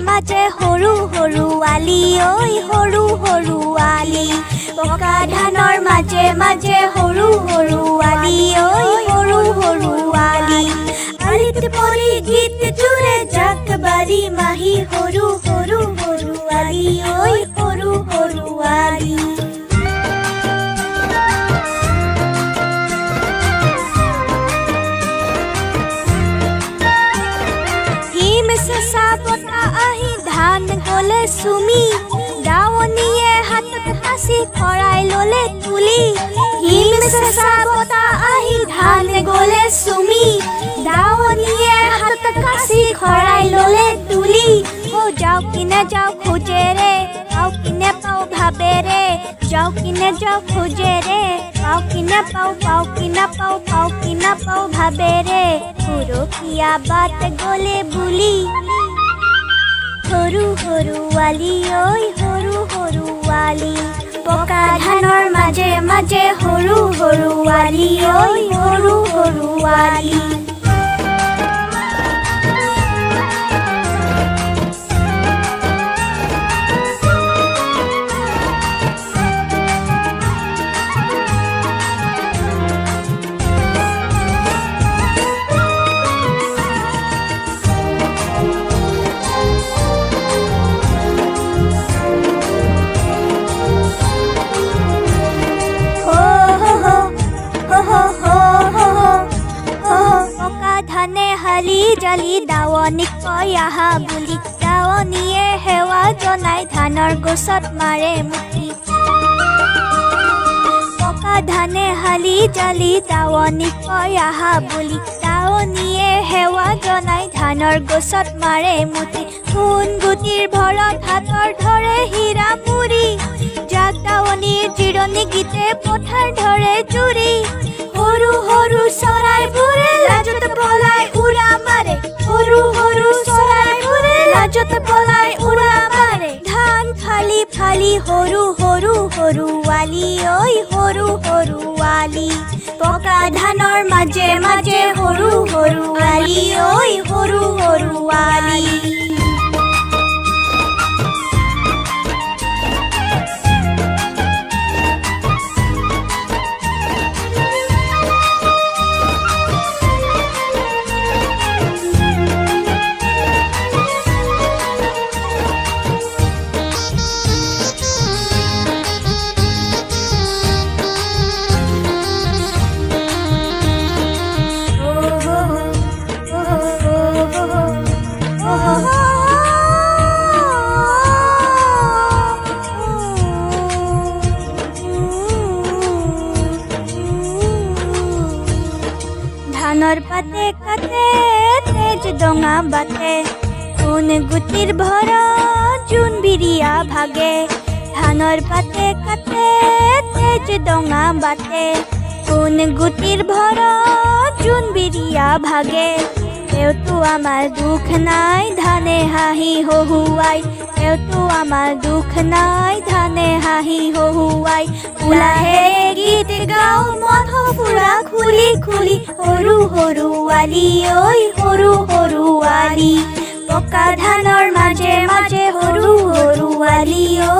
মাঝে সৰু সৰু আলি ঐ সৰু সৰু আলি পকা ধানৰ মাঝে মাঝে সৰু সৰু আলি ঐ সৰু সৰু আলি আলিত পৰি গীত জুৰে জাক বাৰি মাহি সৰু সৰু সৰু আলি ঐ সৰু সৰু আলি বতা আহি ধান গলে সুমি দাৱনীয়ে হাতত কাঁচি খৰাই ললে তুলি হিম চেঁচা বতা আহি ধান গলে সুমি দাৱনীয়ে হাতত কাঁচি খৰাই ললে তুলি যাও কিনে যাও খোজেৰে পাও কিনে পাও ভাবেৰে যাও কিনে যাও খোজেৰে পাও কিনে পাও পাও কিনা পাও পাও কিনা পাও ভাবেৰে পুৰখীয়া বাট গলে বুলি সৰু সৰু আলি ঐ সৰু সৰু আলি পকা ধানৰ মাঝে মাঝে সৰু সৰু আলি ঐ সৰু সৰু আলি হালি জালি দাৱনীক কয় আহা বুলি দাৱনীয়ে সেৱা জনাই ধানৰ গছত মাৰে মুঠি পকা ধানে হালি জালি দাৱনীক কয় আহা বুলি দাৱনীয়ে সেৱা জনাই ধানৰ গছত মাৰে মুঠি সোণ গুটিৰ ভৰত হাতৰ ধৰে হীৰা মুৰি জাক দাৱনীৰ জিৰণি গীতে পথাৰ ধৰে জুৰি সৰু সৰু চৰাইবোৰে লাজত পলাই উৰা মাৰে সৰু সৰু চৰাইবোৰে লাজত পলাই উৰা মাৰে ধান ফালি ফালি সৰু সৰু সৰু আলি ঐ সৰু সৰু আলি পকা ধানৰ মাঝে মাঝে সৰু সৰু আলি ঐ সৰু সৰু আলি ধানৰ পাতে কাটে তেজ ডঙা বাটে সোণ গুটিৰ ভৰত জোন বিৰিয়া ভাগে ধানৰ পাতে কাটে তেজ ডঙা বাটে সোণ গুটিৰ ভৰত জোন বিৰিয়া ভাগে তেওঁতো আমাৰ দুখ নাই ধানে হাঁহি হহুৱাই তেওঁতো আমাৰ দুখ নাই ধানে হাঁহি হহুৱাই ওলাহে গীত গাও মন ফুৰা খুলি খুলি সৰু সৰু আলি ঐ সৰু সৰু আলি পকা ধানৰ মাঝে মাঝে সৰু সৰু আলি ঐ